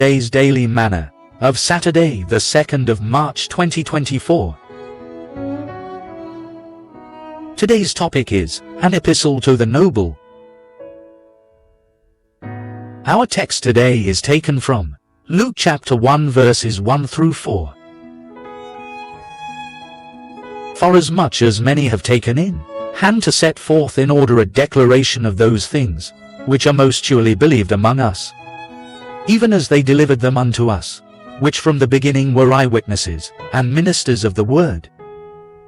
Today's Daily Manna of Saturday, the 2nd of March 2024. Today's topic is An Epistle to the Noble. Our text today is taken from Luke chapter 1 verses 1 through 4. Forasmuch as many have taken in hand to set forth in order a declaration of those things which are most surely believed among us, even as they delivered them unto us, which from the beginning were eyewitnesses and ministers of the word.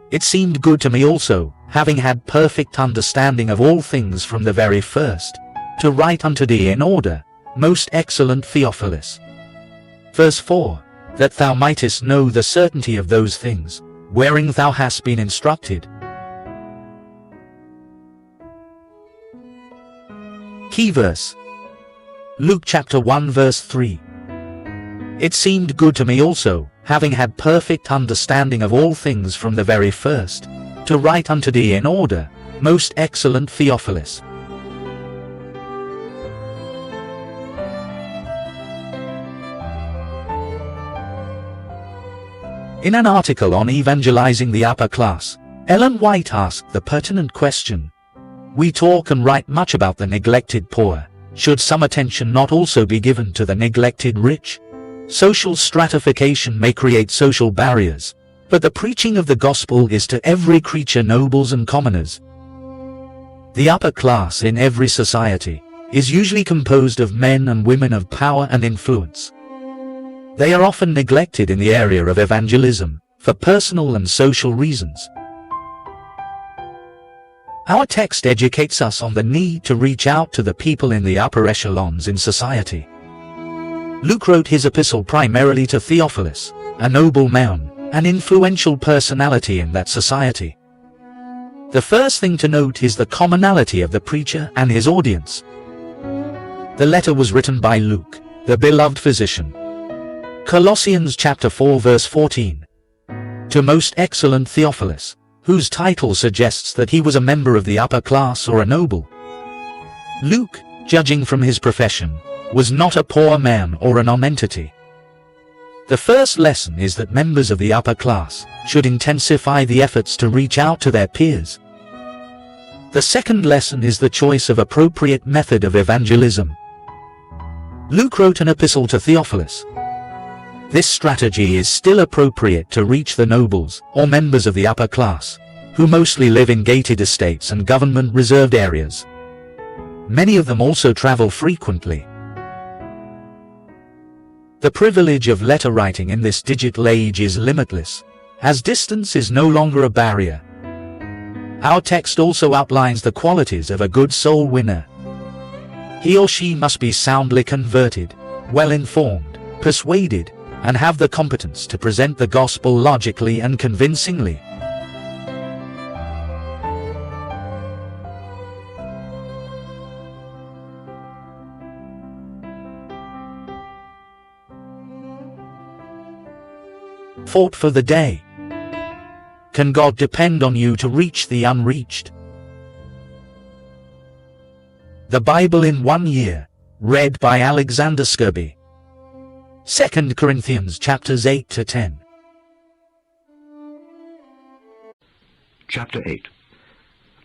It seemed good to me also, having had perfect understanding of all things from the very first, to write unto thee in order, most excellent Theophilus. Verse 4, that thou mightest know the certainty of those things, wherein thou hast been instructed. Key verse. Luke chapter 1 verse 3. It seemed good to me also, having had perfect understanding of all things from the very first, to write unto thee in order, most excellent Theophilus. In an article on evangelizing the upper class, Ellen White asked the pertinent question, we talk and write much about the neglected poor. Should some attention not also be given to the neglected rich? Social stratification may create social barriers, but the preaching of the gospel is to every creature, nobles and commoners. The upper class in every society is usually composed of men and women of power and influence. They are often neglected in the area of evangelism for personal and social reasons. Our text educates us on the need to reach out to the people in the upper echelons in society. Luke wrote his epistle primarily to Theophilus, a noble man, an influential personality in that society. The first thing to note is the commonality of the preacher and his audience. The letter was written by Luke, the beloved physician. Colossians chapter 4 verse 14. To most excellent Theophilus, whose title suggests that he was a member of the upper class or a noble. Luke, judging from his profession, was not a poor man or a nonentity. The first lesson is that members of the upper class should intensify the efforts to reach out to their peers. The second lesson is the choice of appropriate method of evangelism. Luke wrote an epistle to Theophilus. This strategy is still appropriate to reach the nobles or members of the upper class, who mostly live in gated estates and government-reserved areas. Many of them also travel frequently. The privilege of letter writing in this digital age is limitless, as distance is no longer a barrier. Our text also outlines the qualities of a good soul winner. He or she must be soundly converted, well-informed, persuaded, and have the competence to present the gospel logically and convincingly. Thought for the day. Can God depend on you to reach the unreached? The Bible in 1 year, read by Alexander Skirby. 2 Corinthians chapters 8 to 10. Chapter 8.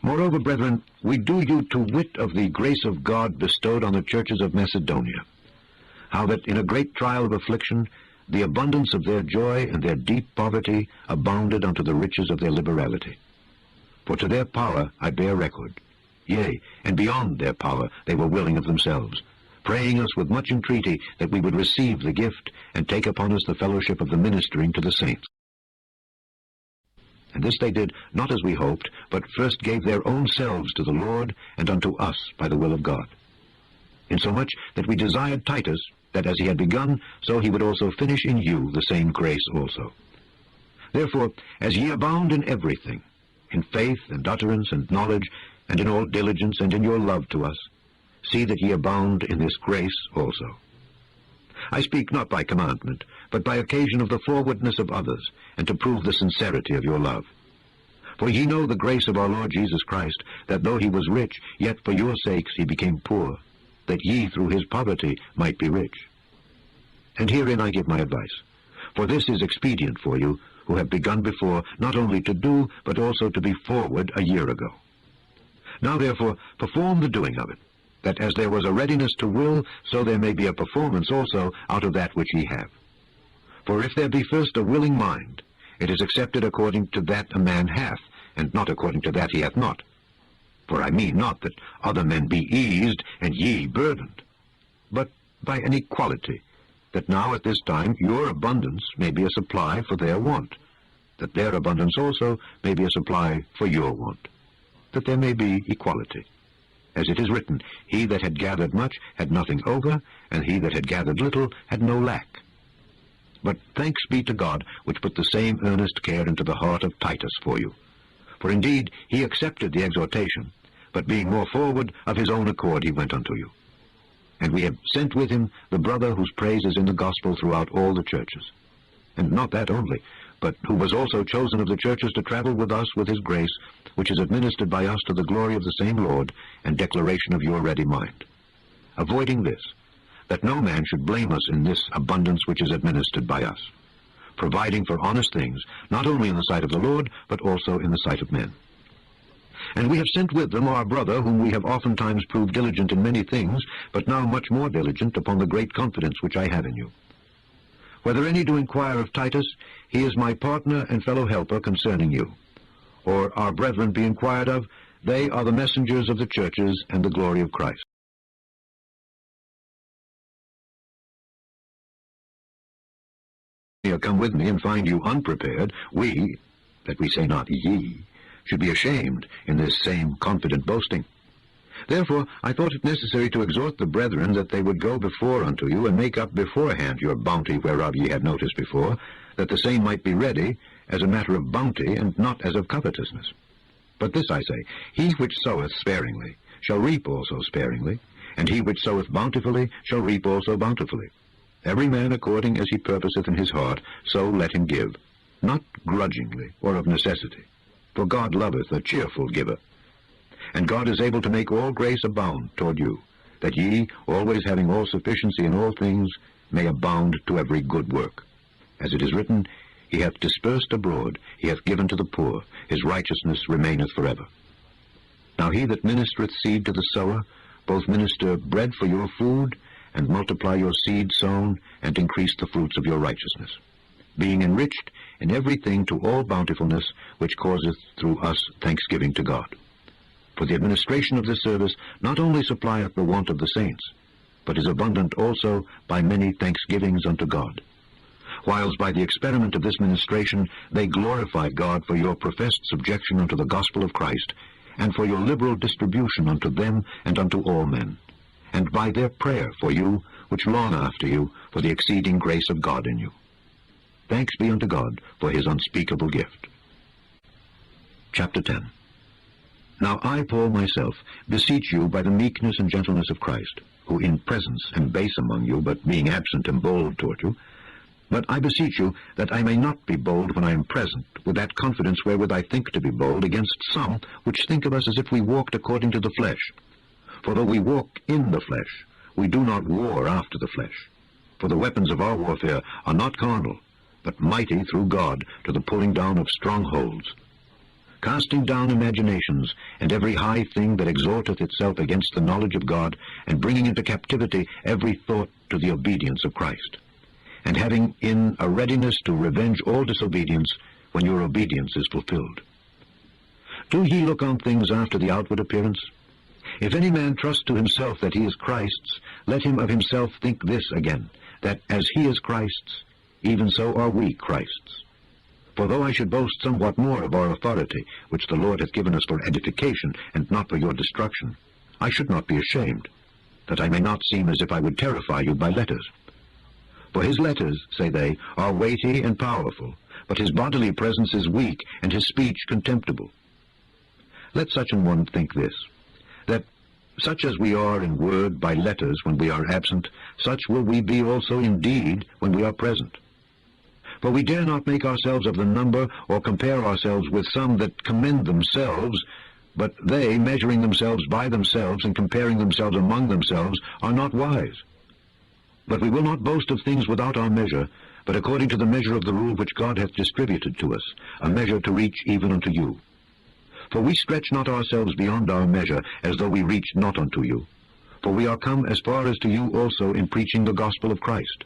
Moreover, brethren, we do you to wit of the grace of God bestowed on the churches of Macedonia, how that in a great trial of affliction the abundance of their joy and their deep poverty abounded unto the riches of their liberality. For to their power I bear record, yea, and beyond their power they were willing of themselves, praying us with much entreaty that we would receive the gift and take upon us the fellowship of the ministering to the saints. And this they did not as we hoped, but first gave their own selves to the Lord and unto us by the will of God. Insomuch that we desired Titus, that as he had begun, so he would also finish in you the same grace also. Therefore, as ye abound in everything, in faith and utterance and knowledge, and in all diligence and in your love to us, see that ye abound in this grace also. I speak not by commandment, but by occasion of the forwardness of others, and to prove the sincerity of your love. For ye know the grace of our Lord Jesus Christ, that though he was rich, yet for your sakes he became poor, that ye through his poverty might be rich. And herein I give my advice. For this is expedient for you, who have begun before, not only to do, but also to be forward a year ago. Now therefore perform the doing of it, that as there was a readiness to will, so there may be a performance also out of that which ye have. For if there be first a willing mind, it is accepted according to that a man hath, and not according to that he hath not. For I mean not that other men be eased, and ye burdened, but by an equality, that now at this time your abundance may be a supply for their want, that their abundance also may be a supply for your want, that there may be equality. As it is written, he that had gathered much had nothing over, and he that had gathered little had no lack. But thanks be to God, which put the same earnest care into the heart of Titus for you. For indeed he accepted the exhortation, but being more forward, of his own accord he went unto you. And we have sent with him the brother whose praise is in the gospel throughout all the churches. And not that only, but who was also chosen of the churches to travel with us with his grace, which is administered by us to the glory of the same Lord, and declaration of your ready mind. Avoiding this, that no man should blame us in this abundance which is administered by us, providing for honest things, not only in the sight of the Lord, but also in the sight of men. And we have sent with them our brother, whom we have oftentimes proved diligent in many things, but now much more diligent upon the great confidence which I have in you. Whether any do inquire of Titus, he is my partner and fellow helper concerning you. Or our brethren be inquired of, they are the messengers of the churches and the glory of Christ. Come with me and find you unprepared, we, that we say not ye, should be ashamed in this same confident boasting. Therefore I thought it necessary to exhort the brethren that they would go before unto you, and make up beforehand your bounty whereof ye had notice before, that the same might be ready, as a matter of bounty, and not as of covetousness. But this I say, he which soweth sparingly shall reap also sparingly, and he which soweth bountifully shall reap also bountifully. Every man according as he purposeth in his heart, so let him give, not grudgingly or of necessity. For God loveth a cheerful giver. And God is able to make all grace abound toward you, that ye, always having all sufficiency in all things, may abound to every good work. As it is written, he hath dispersed abroad, he hath given to the poor, his righteousness remaineth forever. Now he that ministereth seed to the sower, both minister bread for your food, and multiply your seed sown, and increase the fruits of your righteousness, being enriched in everything to all bountifulness, which causeth through us thanksgiving to God. For the administration of this service not only supplieth the want of the saints, but is abundant also by many thanksgivings unto God. Whilst by the experiment of this ministration they glorify God for your professed subjection unto the gospel of Christ, and for your liberal distribution unto them and unto all men, and by their prayer for you, which long after you, for the exceeding grace of God in you. Thanks be unto God for his unspeakable gift. Chapter 10. Now I, Paul, myself, beseech you by the meekness and gentleness of Christ, who in presence am base among you, but being absent am bold toward you. But I beseech you that I may not be bold when I am present, with that confidence wherewith I think to be bold against some which think of us as if we walked according to the flesh. For though we walk in the flesh, we do not war after the flesh. For the weapons of our warfare are not carnal, but mighty through God to the pulling down of strongholds, casting down imaginations, and every high thing that exalteth itself against the knowledge of God, and bringing into captivity every thought to the obedience of Christ, and having in a readiness to revenge all disobedience when your obedience is fulfilled. Do ye look on things after the outward appearance? If any man trust to himself that he is Christ's, let him of himself think this again, that as he is Christ's, even so are we Christ's. For though I should boast somewhat more of our authority, which the Lord hath given us for edification, and not for your destruction, I should not be ashamed, that I may not seem as if I would terrify you by letters. For his letters, say they, are weighty and powerful, but his bodily presence is weak, and his speech contemptible. Let such an one think this, that such as we are in word by letters when we are absent, such will we be also in deed when we are present. For we dare not make ourselves of the number, or compare ourselves with some that commend themselves, but they, measuring themselves by themselves, and comparing themselves among themselves, are not wise. But we will not boast of things without our measure, but according to the measure of the rule which God hath distributed to us, a measure to reach even unto you. For we stretch not ourselves beyond our measure, as though we reached not unto you. For we are come as far as to you also in preaching the gospel of Christ,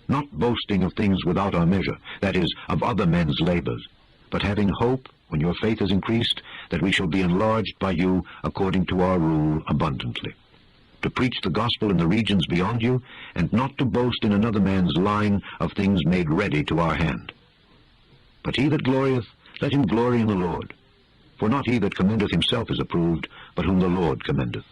not boasting of things without our measure, that is, of other men's labors, but having hope, when your faith is increased, that we shall be enlarged by you according to our rule abundantly, to preach the gospel in the regions beyond you, and not to boast in another man's line of things made ready to our hand. But he that glorieth, let him glory in the Lord. For not he that commendeth himself is approved, but whom the Lord commendeth.